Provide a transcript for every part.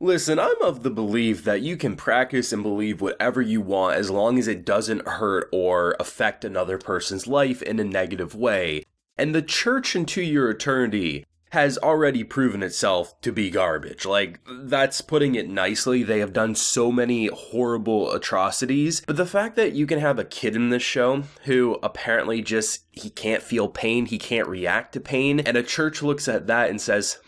Listen, I'm of the belief that you can practice and believe whatever you want as long as it doesn't hurt or affect another person's life in a negative way. And the church into your eternity has already proven itself to be garbage. Like, that's putting it nicely. They have done so many horrible atrocities. But the fact that you can have a kid in this show who apparently he can't feel pain, he can't react to pain, and a church looks at that and says,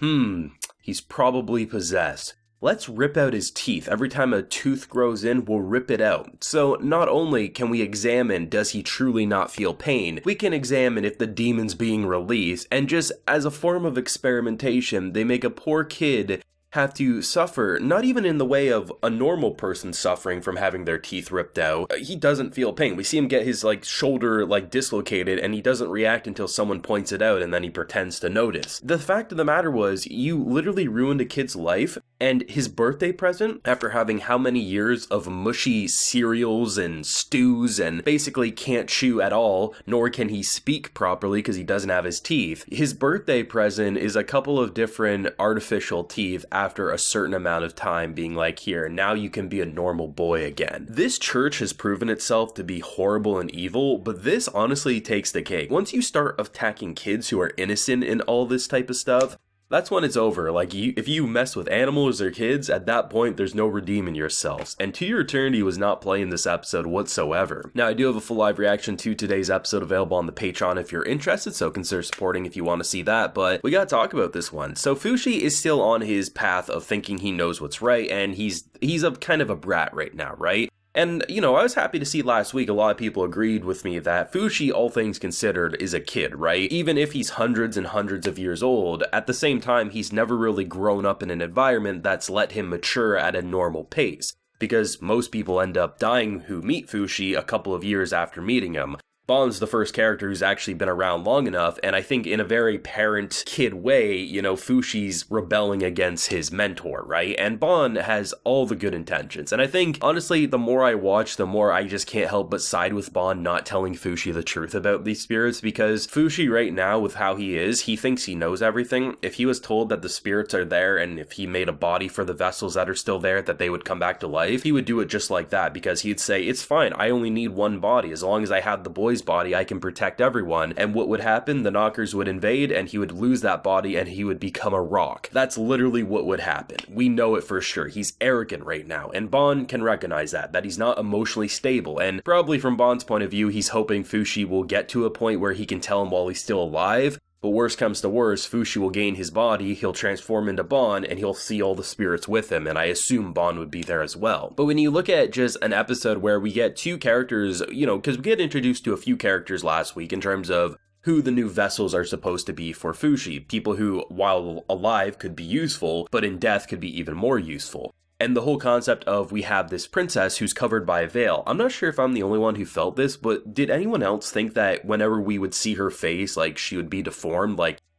he's probably possessed. Let's rip out his teeth. Every time a tooth grows in, we'll rip it out. So not only can we examine does he truly not feel pain, we can examine if the demon's being released, and just as a form of experimentation, they make a poor kid have to suffer, not even in the way of a normal person suffering from having their teeth ripped out. He doesn't feel pain. We see him get his shoulder dislocated and he doesn't react until someone points it out and then he pretends to notice. The fact of the matter was, you literally ruined a kid's life, and his birthday present, after having how many years of mushy cereals and stews and basically can't chew at all, nor can he speak properly because he doesn't have his teeth. His birthday present is a couple of different artificial teeth after a certain amount of time being here, now you can be a normal boy again. This church has proven itself to be horrible and evil, but this honestly takes the cake. Once you start attacking kids who are innocent in all this type of stuff, that's when it's over. If you mess with animals or kids, at that point, there's no redeeming yourselves. And To Your Eternity was not playing this episode whatsoever. Now, I do have a full live reaction to today's episode available on the Patreon if you're interested, so consider supporting if you want to see that, but we gotta talk about this one. So Fushi is still on his path of thinking he knows what's right, and he's a kind of a brat right now, right? And, I was happy to see last week a lot of people agreed with me that Fushi, all things considered, is a kid, right? Even if he's hundreds and hundreds of years old, at the same time, he's never really grown up in an environment that's let him mature at a normal pace. Because most people end up dying who meet Fushi a couple of years after meeting him. Bon's the first character who's actually been around long enough, and I think in a very parent-kid way, Fushi's rebelling against his mentor, right? And Bon has all the good intentions, and I think, honestly, the more I watch, the more I just can't help but side with Bon not telling Fushi the truth about these spirits, because Fushi right now, with how he is, he thinks he knows everything. If he was told that the spirits are there, and if he made a body for the vessels that are still there, that they would come back to life, he would do it just like that, because he'd say, it's fine, I only need one body, as long as I have the boys' body, I can protect everyone. And what would happen? The knockers would invade and he would lose that body and he would become a rock. That's literally what would happen. We know it for sure. He's arrogant right now, and Bon can recognize that he's not emotionally stable, and probably from Bon's point of view, he's hoping Fushi will get to a point where he can tell him while he's still alive. But worst comes to worst, Fushi will gain his body, he'll transform into Bon, and he'll see all the spirits with him, and I assume Bon would be there as well. But when you look at just an episode where we get two characters, because we get introduced to a few characters last week in terms of who the new vessels are supposed to be for Fushi, people who, while alive, could be useful, but in death could be even more useful. And the whole concept of we have this princess who's covered by a veil. I'm not sure if I'm the only one who felt this, but did anyone else think that whenever we would see her face, she would be deformed,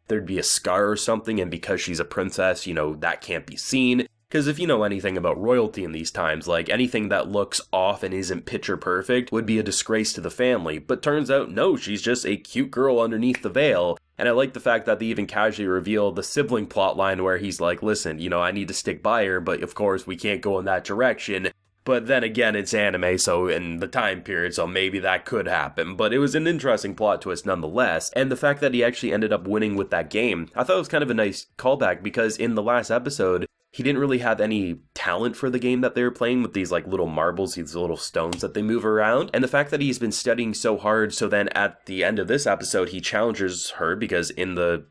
there'd be a scar or something, and because she's a princess, that can't be seen? Because if you know anything about royalty in these times, anything that looks off and isn't picture perfect would be a disgrace to the family. But turns out, no, she's just a cute girl underneath the veil. And I like the fact that they even casually reveal the sibling plotline where he's like, listen, I need to stick by her, but of course we can't go in that direction. But then again, it's anime, so in the time period, so maybe that could happen. But it was an interesting plot twist nonetheless. And the fact that he actually ended up winning with that game, I thought it was kind of a nice callback, because in the last episode, he didn't really have any talent for the game that they were playing with these little marbles, these little stones that they move around. And the fact that he's been studying so hard, so then at the end of this episode, he challenges her because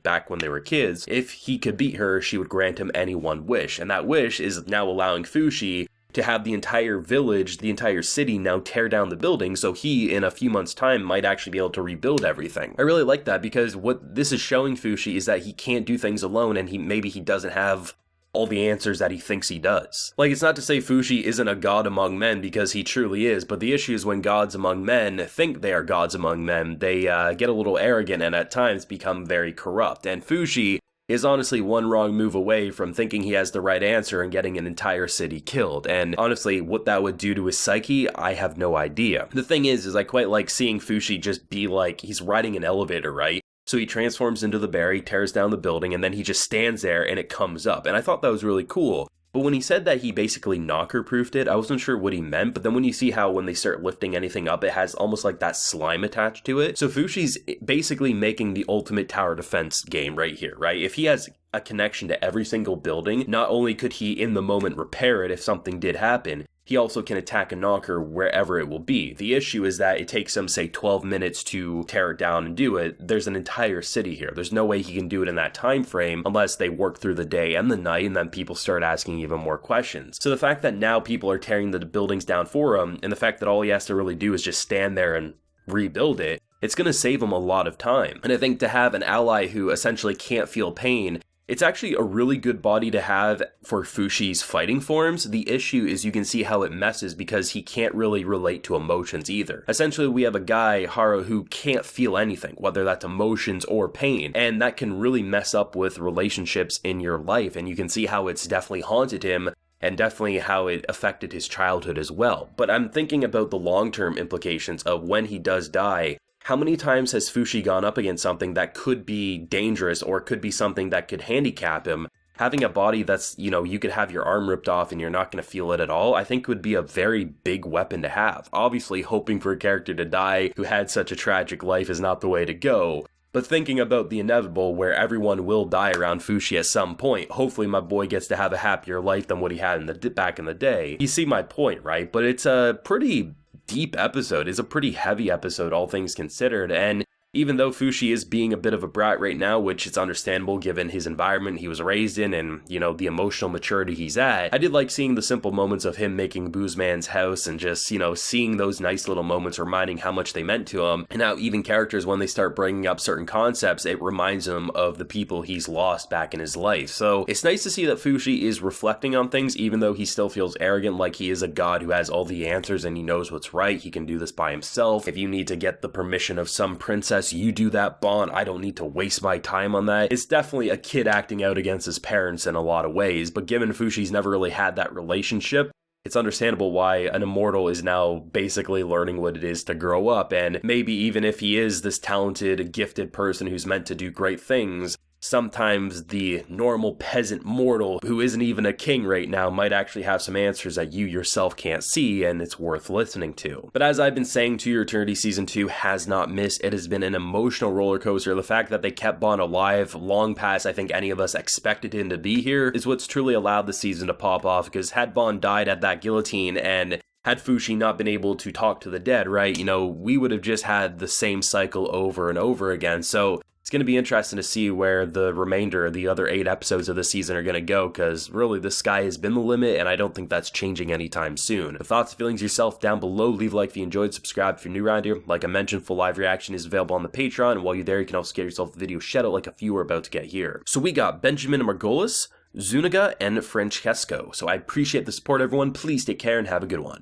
back when they were kids, if he could beat her, she would grant him any one wish. And that wish is now allowing Fushi to have the entire village, the entire city now tear down the building, so he, in a few months' time, might actually be able to rebuild everything. I really like that, because what this is showing Fushi is that he can't do things alone, and maybe he doesn't have all the answers that he thinks he does. It's not to say Fushi isn't a god among men, because he truly is, but the issue is when gods among men think they are gods among men, they get a little arrogant and at times become very corrupt. And Fushi is honestly one wrong move away from thinking he has the right answer and getting an entire city killed. And honestly, what that would do to his psyche, I have no idea. The thing is I quite like seeing Fushi just be he's riding an elevator, right? So he transforms into the bear, he tears down the building, and then he just stands there and it comes up. And I thought that was really cool. But when he said that he basically knocker-proofed it, I wasn't sure what he meant, but then when you see how when they start lifting anything up, it has almost like that slime attached to it. So Fushi's basically making the ultimate tower defense game right here, right? If he has a connection to every single building, not only could he in the moment repair it if something did happen, he also can attack a knocker wherever it will be. The issue is that it takes him, say, 12 minutes to tear it down and do it. There's an entire city here. There's no way he can do it in that time frame unless they work through the day and the night, and then people start asking even more questions. So the fact that now people are tearing the buildings down for him, and the fact that all he has to really do is just stand there and rebuild it, it's going to save him a lot of time. And I think to have an ally who essentially can't feel pain, it's actually a really good body to have for Fushi's fighting forms. The issue is you can see how it messes because he can't really relate to emotions either. Essentially, we have a guy, Haro, who can't feel anything, whether that's emotions or pain, and that can really mess up with relationships in your life, and you can see how it's definitely haunted him and definitely how it affected his childhood as well. But I'm thinking about the long-term implications of when he does die. How many times has Fushi gone up against something that could be dangerous or could be something that could handicap him? Having a body that's, you could have your arm ripped off and you're not going to feel it at all, I think would be a very big weapon to have. Obviously, hoping for a character to die who had such a tragic life is not the way to go. But thinking about the inevitable where everyone will die around Fushi at some point, hopefully my boy gets to have a happier life than what he had back in the day. You see my point, right? But it's a pretty deep episode. It's a pretty heavy episode, all things considered, and even though Fushi is being a bit of a brat right now, which is understandable given his environment he was raised in and, the emotional maturity he's at, I did like seeing the simple moments of him making Boozman's house and just, seeing those nice little moments reminding how much they meant to him, and how even characters, when they start bringing up certain concepts, it reminds him of the people he's lost back in his life. So it's nice to see that Fushi is reflecting on things, even though he still feels arrogant, like he is a god who has all the answers and he knows what's right. He can do this by himself. If you need to get the permission of some princess, you do that, Bon. I don't need to waste my time on that. It's definitely a kid acting out against his parents in a lot of ways, but given Fushi's never really had that relationship, it's understandable why an immortal is now basically learning what it is to grow up, and maybe even if he is this talented, gifted person who's meant to do great things, sometimes the normal peasant mortal who isn't even a king right now might actually have some answers that you yourself can't see, and it's worth listening to. But as I've been saying, To Your Eternity Season 2 has not missed. It has been an emotional roller coaster. The fact that they kept Bon alive long past I think any of us expected him to be here is what's truly allowed the season to pop off, because had Bon died at that guillotine and had Fushi not been able to talk to the dead, right, we would have just had the same cycle over and over again. So it's going to be interesting to see where the remainder, the other 8 episodes of the season are going to go, because really the sky has been the limit, and I don't think that's changing anytime soon. The thoughts and feelings yourself down below. Leave a like if you enjoyed, subscribe if you're new around here. Like I mentioned, full live reaction is available on the Patreon, and while you're there, you can also get yourself a video shout out like a few are about to get here. So we got Benjamin Margolis, Zuniga, and Francesco. So I appreciate the support, everyone. Please take care and have a good one.